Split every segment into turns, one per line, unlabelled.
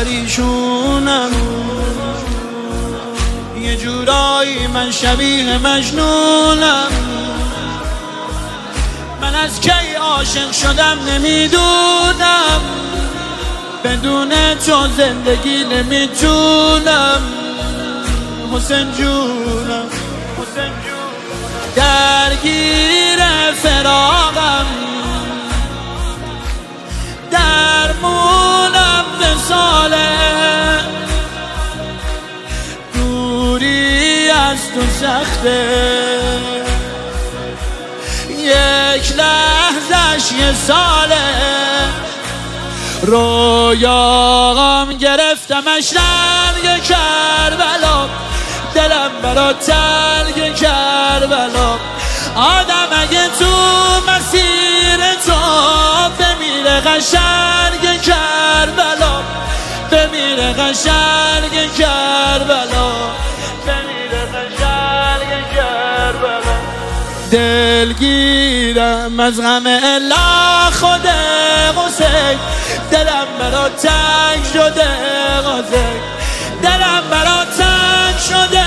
پریشونم، یه جورایی من شبیه مجنونم. من از کی عاشق شدم نمیدونم، بدون تو زندگی نمیتونم. حسین جونم، درگیر فراقم، درمونم وصاله، دوری از تو سخته، یک لحظش یه ساله. رویاغم گرفتمش رنگ کربلا، دلم برا تلگ کربلا. آدم اگه تو مسیر تو بمیره قشنگ کربلا، بمیره قشنگ کربلا، بمیره قشنگ کربلا. دلگیرم از غم الا خود حسین، دلم برا تنگ شده حسین، دلم برا تنگ شده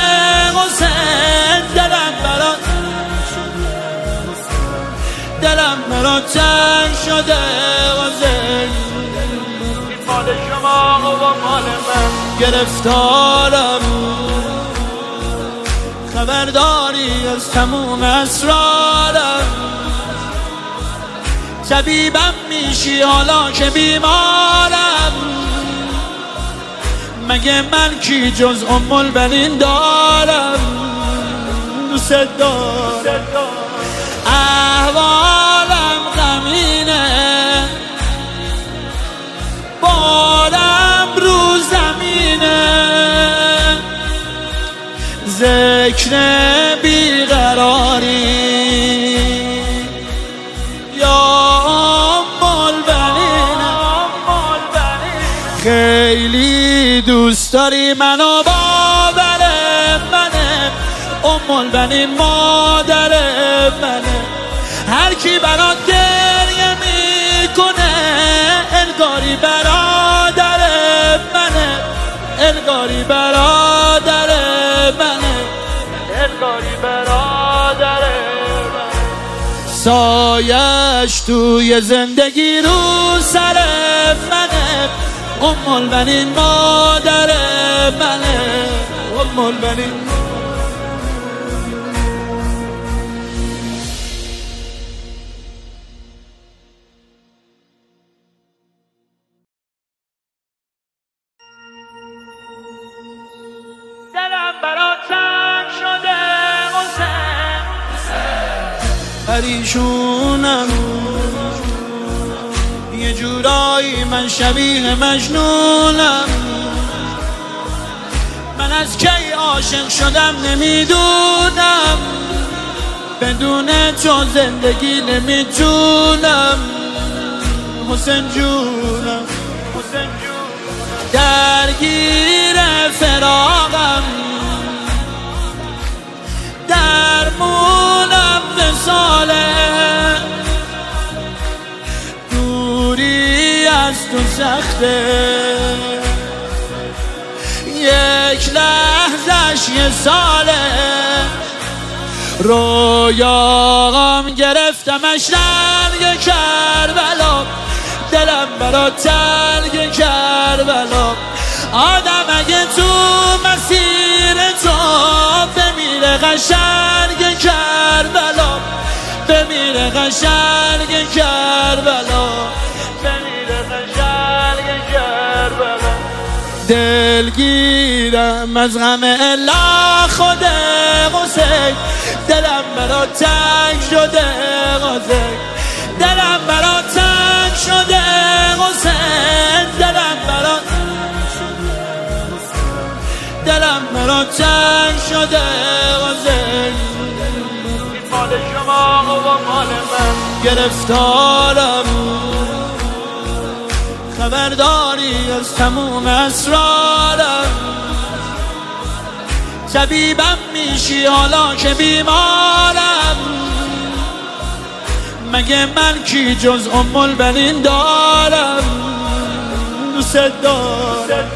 حسین، دلم برا تنگ شده حسین. این مال شما و مال من، گرفتارم، خبرداری از تموم اسرارم. طبیبم میشی حالا که بیمارم، مگه من کی جز البنین دارم. دوست دارم، احوالم غمینه، بارم رو زمینه، ذکر بیقراری خیلی دوست داری منو، باور منه، البنین مادر منه. هر کی برات گریه میکنه انگاری برادر منه، انگاری برادر منه، انگاری برادر منه. سایش توی زندگی رو سر منه، البنین مادر منه، البنین. دلم برا تنگ شده حسین، پریشونم، یه جورایی من شبیه مجنونم. من از کی عاشق شدم نمیدونم، بدون تو زندگی نمیتونم. حسین جونم، درگیر فراقم، درمونم وصاله، دوری از تو سخته، یک لحظش یه ساله. رویاغم گرفتمش رنگ کربلا، دلم برا تلگ کربلا. آدم اگه تو مسیر تو بمیره قشنگ کربلا، بمیره قشنگ کربلا، بمیره قشنگ کربلا. دلگیرم از غم الا خود حسین، دلم برا تنگ شده حسین، دلم برا تنگ شده حسین، دلم برا تنگ شده حسین. این مال شما و مال من، گرفتارم، خبرداری از تموم اسرارم. طبیبم میشی حالا که بیمارم، مگه من کی جز البنین دارم. دوست دارم،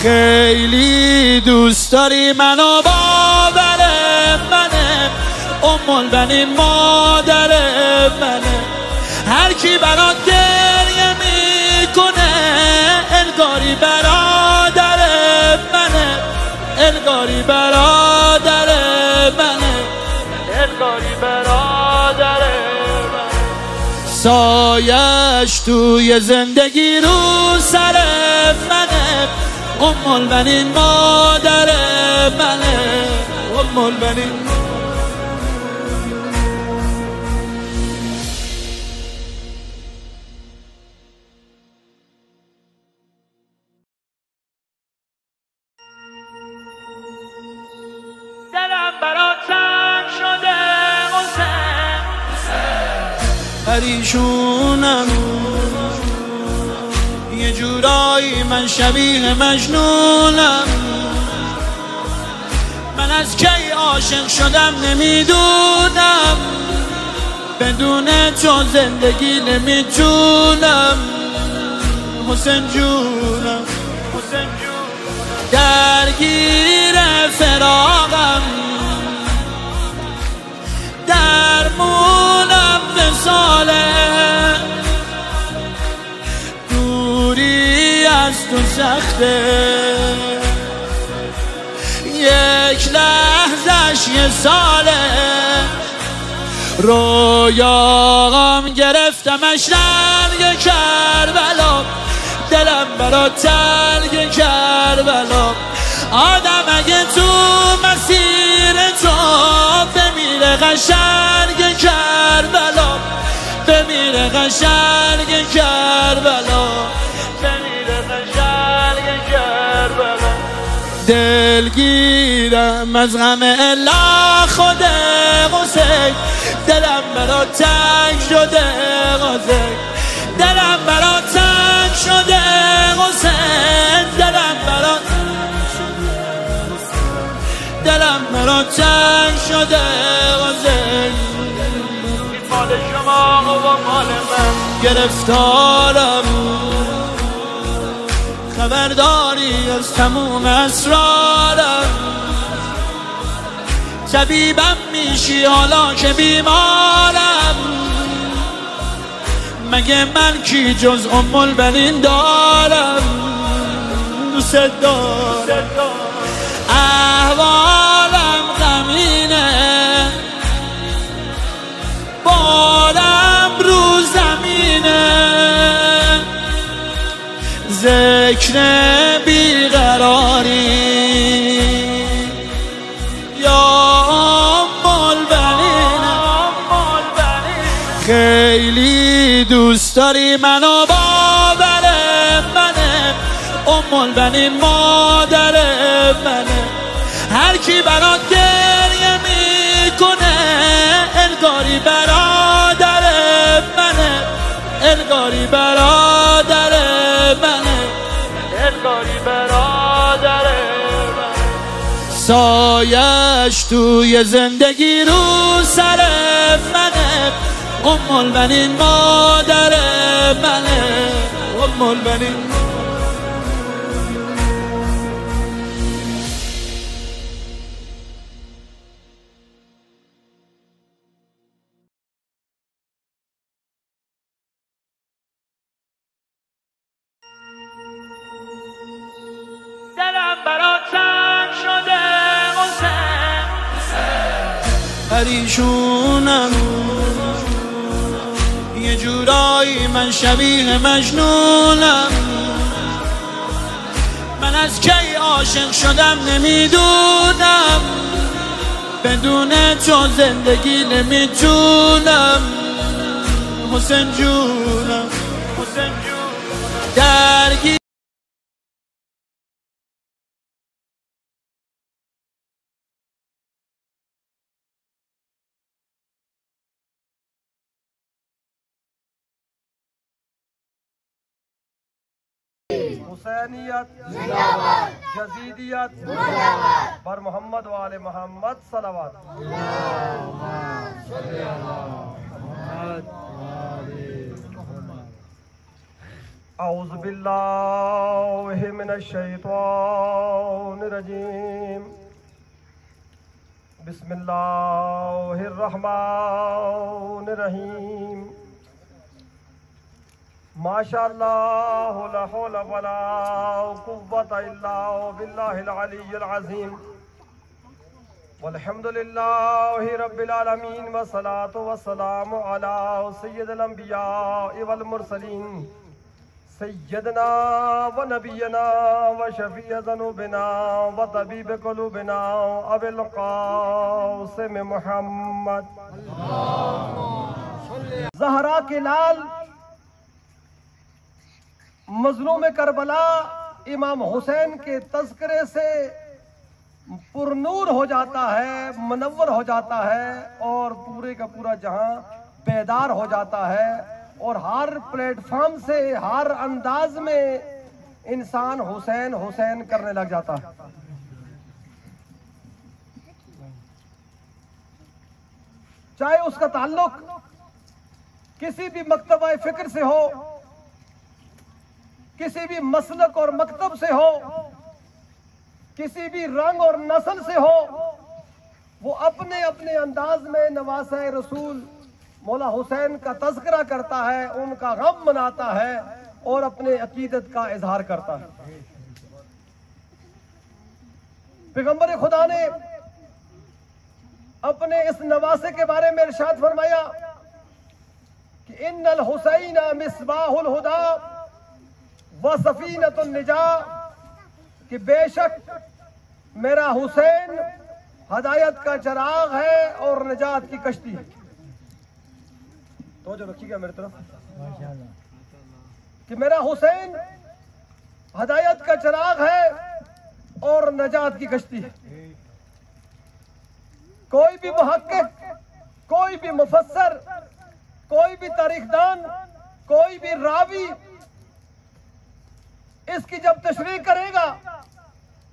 خیلی دوست داری منو، باور منه، البنین مادر منه. هر کی برات گریه میکنه انگاری برادر منه، انگاری برادر منه، انگاری برادر منه. سایش توی زندگی رو سر منه، البنین مادر منه، البنین. دلم برات تنگ شده حسین، پریشونم یه جورایی، من شبیه مجنونم. من از کی عاشق شدم نمیدونم، بدون تو زندگی نمیتونم. حسین جونم، حسین جونم، درگیر فراقم، درمونم وصاله، دوری از تو سخته، یک لحظش یه ساله. رویاغم گرفتمش رنگ کربلا، دلم برات تنگ کربلا. آدم اگه تو مسیر تو بمیره قشنگ کربلا، بمیره قشنگ کربلا، بمیره قشنگ کربلا. دلگیرم از غم الا خود حسین، دلم برات تنگ شده حسین، دلم برات تنگ شده حسین، دلم برات، دلم برات تنگ شده حسین. این مال شما و مال من، گرفتارم، خبرداری از تموم اسرارم. طبیبم میشی حالا که بیمارم، مگه من کی جز البنین دارم. دوست دارم، احوالم غمینه، بارم رو زمینه، ذکر بیقراری خیلی دوست داری منو، باور منه، البنین مادر منه. هر کی برات گریه میکنه انگاری برادر منه، انگاری برادر منه، انگاری برادر منه. سایش توی زندگی رو سر منه، البنین مادر منه، البنین. دلم برات تنگ شده حسین، پریشونم یه جورایی، من شبیه مجنونم. من از کی عاشق شدم نمیدونم، بدون تو زندگی نمیتونم. حسین جونم، حسین جونم، درگیر
حسینیت زنده‌باد، یزیدیت زنده‌باد، بر محمد و آل محمد صلوات. اعوذ باللہ من الشیطان الرجیم بسم اللہ الرحمن الرحیم ماشاء اللہ لا حول ولا قوة الا باللہ العلی العظیم والحمد للہ رب العالمین والصلاة والسلام علی سید الانبیاء والمرسلین سیدنا و نبینا و شفیع ذنوبنا و طبیب قلوبنا ابی القاسم محمد زہرا کے لال مظلوم کربلا امام حسین کے تذکرے سے پرنور ہو جاتا ہے، منور ہو جاتا ہے اور پورے کا پورا جہاں بیدار ہو جاتا ہے، اور ہر پلیٹ فارم سے ہر انداز میں انسان حسین حسین کرنے لگ جاتا ہے۔ چاہے اس کا تعلق کسی بھی مکتبہ فکر سے ہو، کسی بھی مسلک اور مکتب سے ہو، کسی بھی رنگ اور نسل سے ہو، وہ اپنے اپنے انداز میں نواسہ رسول مولا حسین کا تذکرہ کرتا ہے، ان کا غم مناتا ہے اور اپنے عقیدت کا اظہار کرتا ہے۔ پیغمبر خدا نے اپنے اس نواسے کے بارے میں ارشاد فرمایا کہ ان الحسین مصباح الہدی و سفینۃ النجاۃ، کہ بے شک میرا حسین ہدایت کا چراغ ہے اور نجات کی کشتی ہے۔ توجہ رکھیے گا میری طرف، کہ میرا حسین ہدایت کا چراغ ہے اور نجات کی کشتی ہے۔ کوئی بھی محقق، کوئی بھی مفسر، کوئی بھی تاریخ دان، کوئی بھی راوی اس کی جب تشریح کرے گا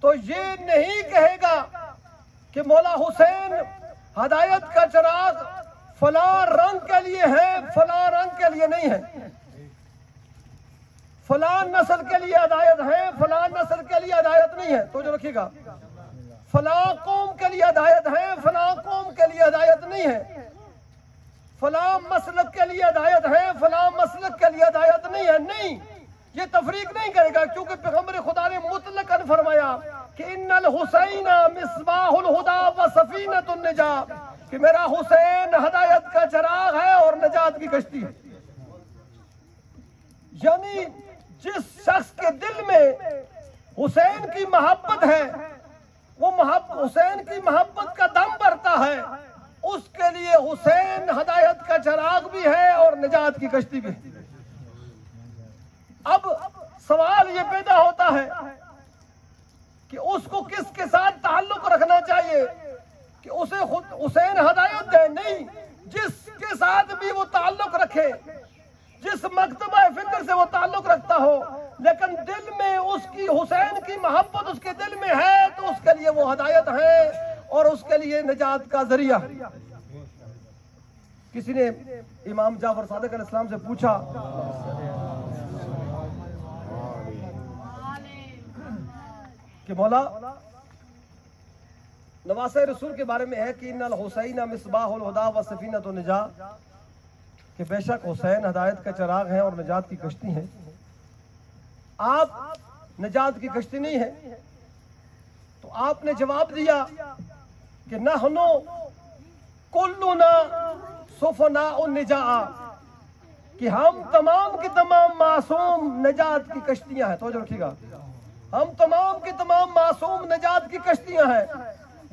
تو یہ نہیں کہے گا کہ مولا حسین ہدایت کا چراغ فلاں رنگ کے لیے ہے، فلاں رنگ کے لیے نہیں ہے، فلاں نسل کے لیے ہدایت ہے، فلاں نسل کے لیے ہدایت نہیں ہے۔ تو جو رکھیے گا، فلاں قوم کے لیے ہدایت ہے، فلاں قوم کے لیے ہدایت نہیں ہے، فلاں مسلک کے لیے ہدایت ہے، فلاں مسلک کے لیے ہدایت نہیں ہے۔ نہیں، یہ تفریق نہیں کرے گا، کیونکہ پیغمبر خدا نے مطلقاً فرمایا کہ ان الحسین مصباح الہدی و سفینۃ النجاۃ، کہ میرا حسین ہدایت کا چراغ ہے اور نجات کی کشتی ہے۔ یعنی جس شخص کے دل میں حسین کی محبت ہے، وہ حسین کی محبت کا دم بھرتا ہے، اس کے لیے حسین ہدایت کا چراغ بھی ہے اور نجات کی کشتی بھی ہے۔ اب سوال یہ پیدا ہوتا ہے کہ اس کو کس کے ساتھ تعلق رکھنا چاہیے کہ اسے خود حسین ہدایت دے؟ نہیں، جس کے ساتھ بھی وہ تعلق رکھے، جس مکتبہ فکر سے وہ تعلق رکھتا ہو، لیکن دل میں اس کی حسین کی محبت اس کے دل میں ہے تو اس کے لیے وہ ہدایت ہے اور اس کے لیے نجات کا ذریعہ۔ کسی نے امام جعفر صادق علیہ السلام سے پوچھا کہ مولا، نواسہ رسول کے بارے میں ہے کہ ان الحسین مصباح الہدی و سفینۃ النجاۃ، کہ بے شک حسین ہدایت کا چراغ ہے اور نجات کی کشتی ہے۔ آپ نجات کی کشتی نہیں ہے، تو آپ نے جواب دیا کہ نحن کلنا سفناء النجاۃ، کہ ہم تمام کے تمام معصوم نجات کی کشتیاں ہیں۔ توجہ رکھیے گا، ہم تمام کی تمام معصوم نجات کی کشتیاں ہیں۔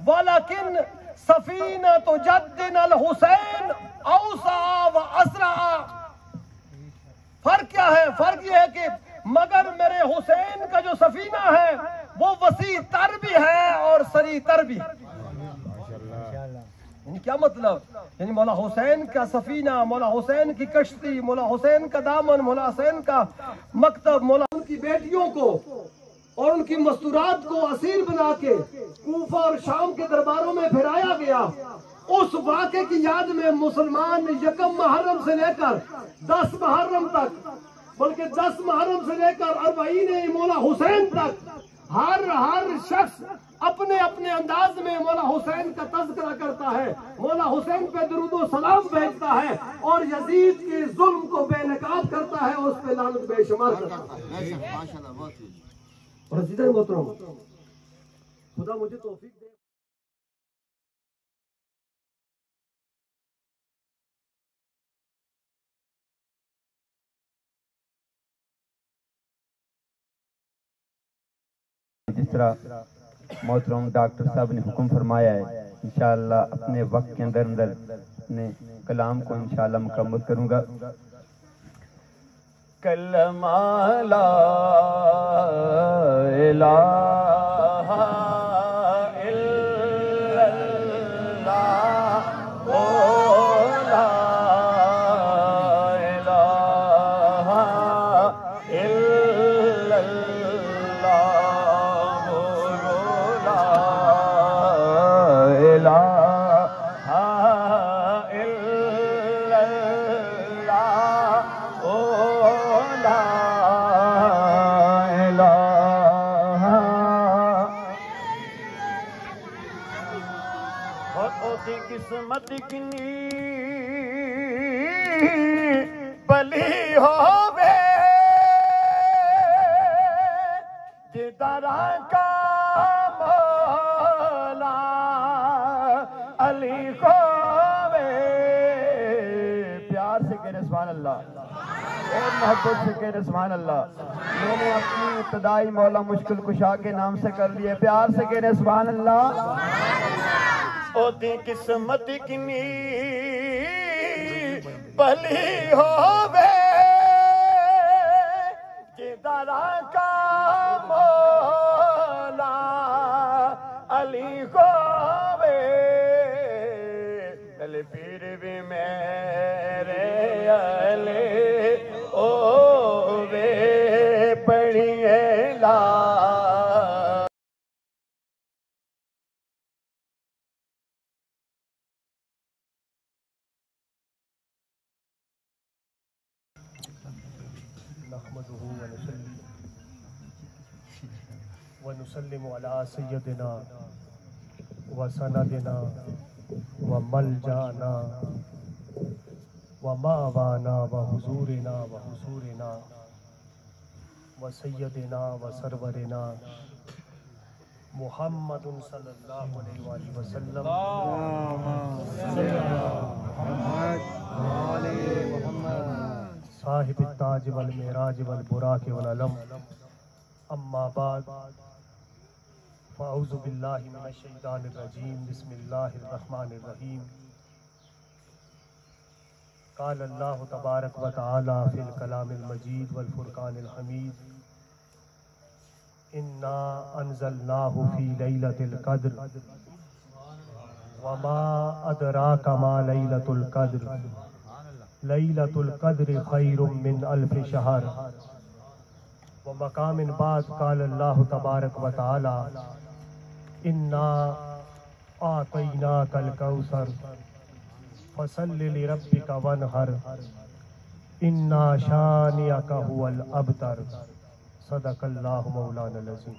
وَلَكِنْ سَفِينَةُ جَدِّنَا الْحُسَيْنِ أَوْسَعَ وَأَسْرَعَ، فرق کیا ہے؟ فرق یہ ہے کہ مگر میرے حسین کا جو سفینہ ہے وہ وسیع تر بھی ہے اور سری تر بھی۔ یعنی کیا مطلب؟ یعنی مولا حسین کا سفینہ، مولا حسین کی کشتی، مولا حسین کا دامن، مولا حسین کا مکتب، مولا ان کی بیٹیوں کو اور ان کی مستورات کو اسیر بنا کے کوفہ اور شام کے درباروں میں پھرایا گیا۔ اس واقعے کی یاد میں مسلمان یکم محرم سے لے کر 10 محرم تک بلکہ 10 محرم سے لے کر 40 مولا حسین تک ہر شخص اپنے اپنے انداز میں مولا حسین کا تذکرہ کرتا ہے، مولا حسین پہ درود و سلام بھیجتا ہے اور یزید کے ظلم کو بے نقاب کرتا ہے اور اس پہ لعنت بے شمار کرتا ہے۔ اور عزیزاً محترم، خدا مجھے توفیق دے۔
جس طرح محترم ڈاکٹر صاحب نے حکم فرمایا ہے، انشاءاللہ اپنے وقت کے اندر اپنے کلام کو انشاءاللہ مکمل کروں گا۔ کلمہ لا الہ الا اللہ، لا الہ الا اللہ، قسمت کنی بلی ہووے جدارا کا مولا علی ہووے۔ پیار سے کہنے سبحان اللہ، اور محبت سے کہنے سبحان اللہ۔ میں نے اپنی ابتدائی مولا مشکل کشا کے نام سے کر لیے، پیار سے کہنے سبحان اللہ۔ او دی قسمت کنی بلی ہووے جدارا کا مولا علی ہووے، علی پیر بھی میرے علی ہووے، پڑھیے لا
ونسلم علی سیدنا وسندنا وملجانا وماوانا وحضورنا وحضورنا وسیدنا وسرورنا محمد صلی اللہ علیہ وآلہ وسلم۔ صاحب التاج والمعراج والبراق والعلم، اما بعد فاعوذ باللہ من الشیطان الرجیم، بسم اللہ الرحمن الرحیم۔ قال اللہ تبارک و تعالی فی الکلام المجید والفرقان الحمید، انا انزلناہ فی لیلۃ القدر وما ادراک ما لیلۃ القدر، لیلۃ القدر خیر من الف شہر۔ ومقام بعد قال اللہ تبارک و تعالی انا اعطیناک الکوثر فصل لربک وانحر انا شانئک هو الابتر، صدق اللہ مولانا العظیم۔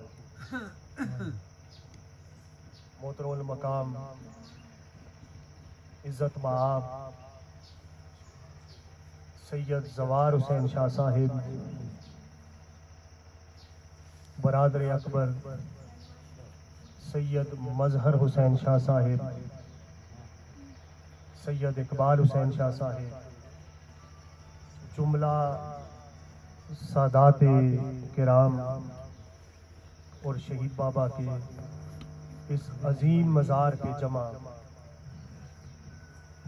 محترم المقام عزت مآب سید زوار حسین شاہ صاحب، برادر اکبر سید مظہر حسین شاہ صاحب، سید اقبال حسین شاہ صاحب، جملہ سادات کرام اور شہید بابا کے اس عظیم مزار پہ جمع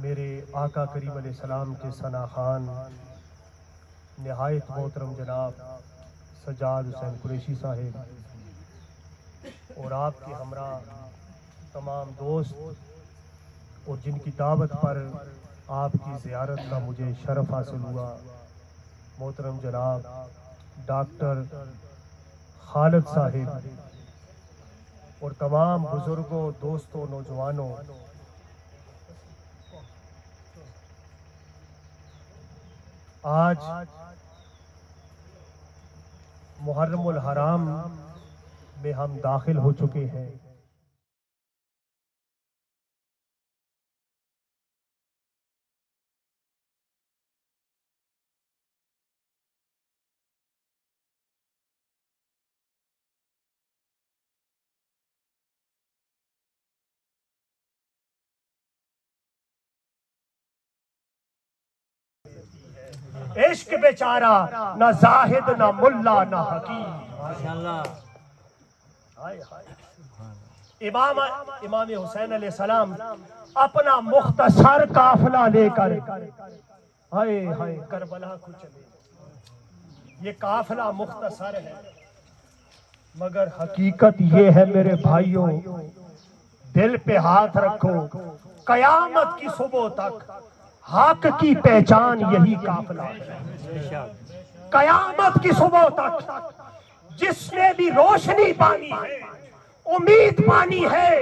میرے آقا کریم علیہ السلام کے ثنا خان نہایت محترم جناب سجاد حسین قریشی صاحب، اور آپ کے ہمراہ تمام دوست اور جن کی دعوت پر آپ کی زیارت کا مجھے شرف حاصل ہوا، محترم جناب ڈاکٹر خالد صاحب اور تمام بزرگوں، دوستوں، نوجوانوں، آج मुहर्रमुल हराम में हम दाखिल हो चुके हैं। इश्क बेचारा ना जाहिद ना मुल्ला ना हकीम। इमाम हुसैन अलैहिस्सलाम अपना मुख्तसर काफिला लेकर हाय हाय करबला को चले। ये काफिला मुख्तसर है, मगर हकीकत ये है मेरे भाइयों, दिल पे हाथ रखो, कयामत की सुबह तक हक की पहचान यही काफिला है। कयामत की सुबह तक जिसने भी रोशनी पानी है, उम्मीद पानी है,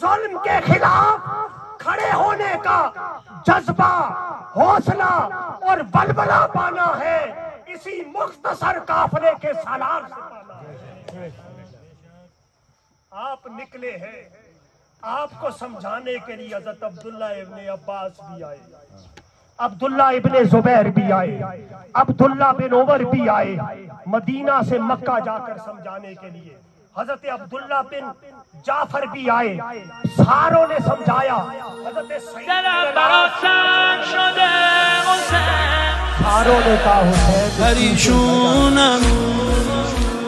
जुल्म के खिलाफ खड़े होने का जज्बा, हौसला और बलबला पाना है, इसी मुख्तसर काफिले के सालार से पाना है। आप निकले हैं, आपको समझाने के लिए हज़रत अब्दुल्ला इब्ने अब्बास भी आए, अब्दुल्ला इब्ने जुबैर भी आए, अब्दुल्ला बिन उमर भी आए, मदीना से मक्का जाकर समझाने के लिए हजरत अब्दुल्ला बिन जाफर भी आए, सारों ने समझाया। सारों ने कहा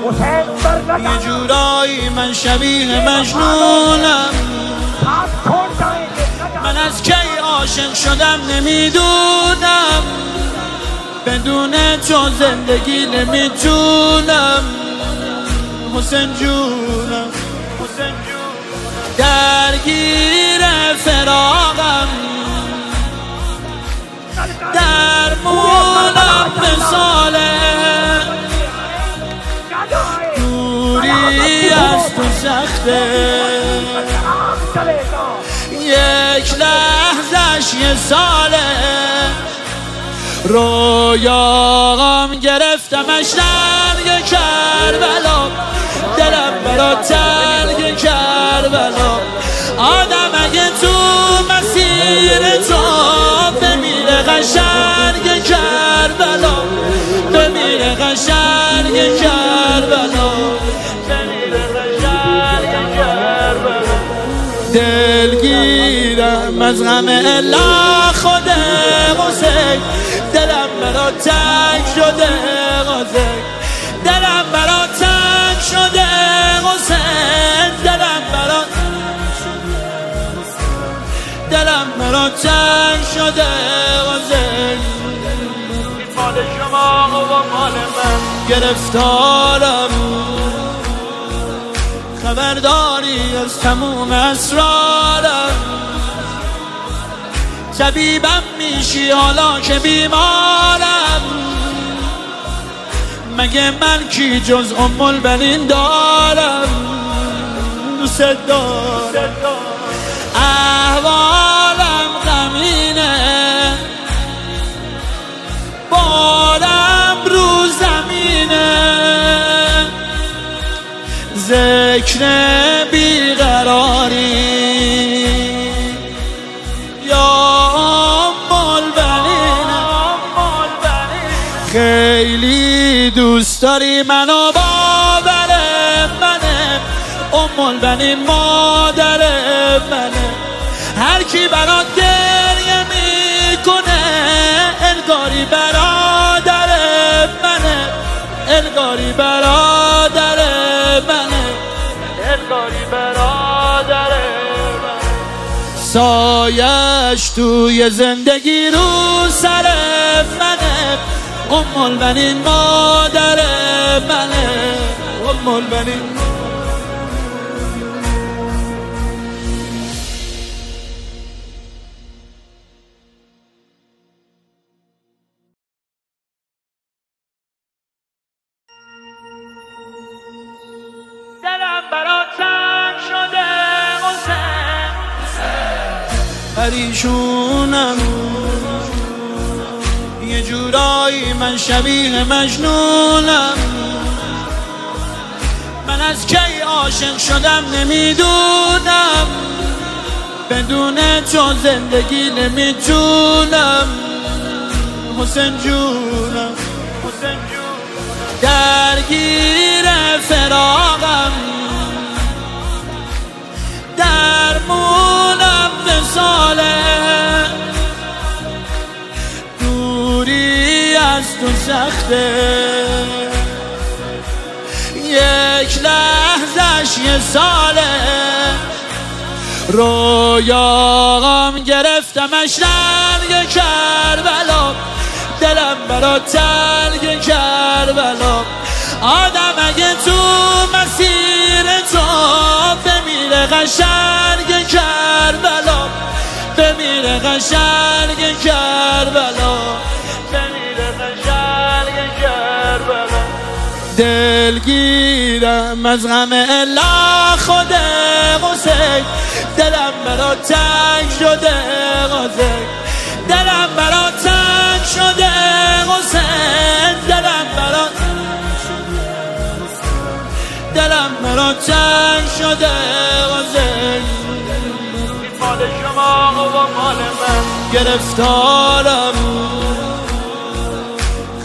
हुसैन
ये जुराई من شبیه مجنونم، من از کی عاشق شدم نمیدونم، بدون تو زندگی نمیتونم. حسین جونم، حسین جونم، درگیر فراقم، درمونم مثاله دوری از تو سخته، یک لحظش یه ساله، رویاغم گرفتمش تنگ کربلا، دلم برا تنگ کربلا. آدم اگه تو مسیر تو بمیره قشنگ کربلا، بمیره قشنگ کربلا، بمیره قشنگ کربلا. دلگیرم از غم الا خود حسین، دلم برا تنگ شده حسین، دلم برا تنگ شده حسین، دلم برا تنگ شده حسین. این مال شما و مال من، گرفتارم، خبرداری از تموم اسرارم. طبیبم میشی حالا که بیمارم، مگه من کی جز ام البنین دارم. دوست دارم، احوالم غمینه، بارم رو زمینه، ذکر بیقراری خیلی دوست داری منو، باور منه، ام البنین مادر منه. هر کی برات گریه میکنه انگاری برادر منه، انگاری برادر منه، انگاری برادر منه. سایش توی زندگی رو سر منه، ام البنین مادر منه، ام البنین. دلم برا تنگ شده حسین، پریشونم، یه جورایی من شبیه مجنونم، از کی عاشق شدم نمیدونم، بدون تو زندگی نمیتونم. حسین جونم، حسین جونم، درگیر فراقم، درمونم وصاله، دوری از تو سخته، یک لحظش یه ساله. رویاغم گرفتمش رنگ کربلا، دلم برا تلگ کربلا. آدم اگه تو مسیر تو بمیره قشنگ کربلا، بمیره قشنگ کربلا، بمیره قشنگ کربلا. دلگیرم از غم الا خود حسین، دلم برا تنگ شده حسین، دلم برا تنگ شده حسین، دلم برا تنگ شده حسین. این مال شما و مال من، گرفتارم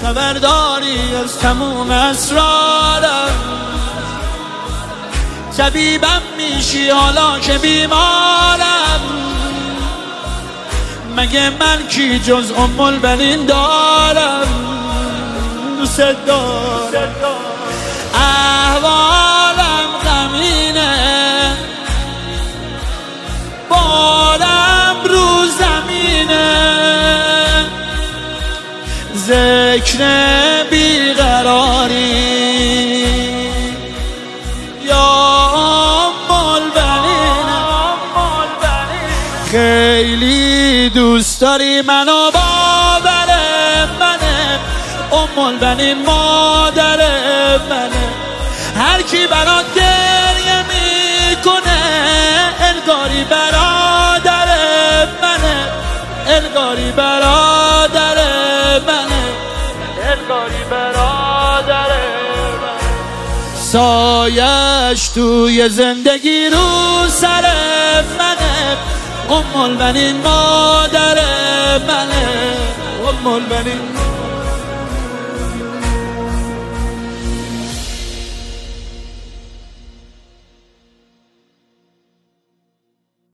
خبرداری از تموم اسرارم. طبیبم میشی حالا که بیمارم، مگه من کی جز ام البنین دارم. دوست دارم، احوالم غمینه، بارم رو زمینه، ذکر بیقراری خیلی دوست داری منو، باور منه، ام البنین مادر منه. هر کی برات گریه میکنه انگاری برادر منه، انگاری برادر منه، انگاری برادر منه. سایش توی زندگی رو سر منه، ام البنین مادر منه، ام البنین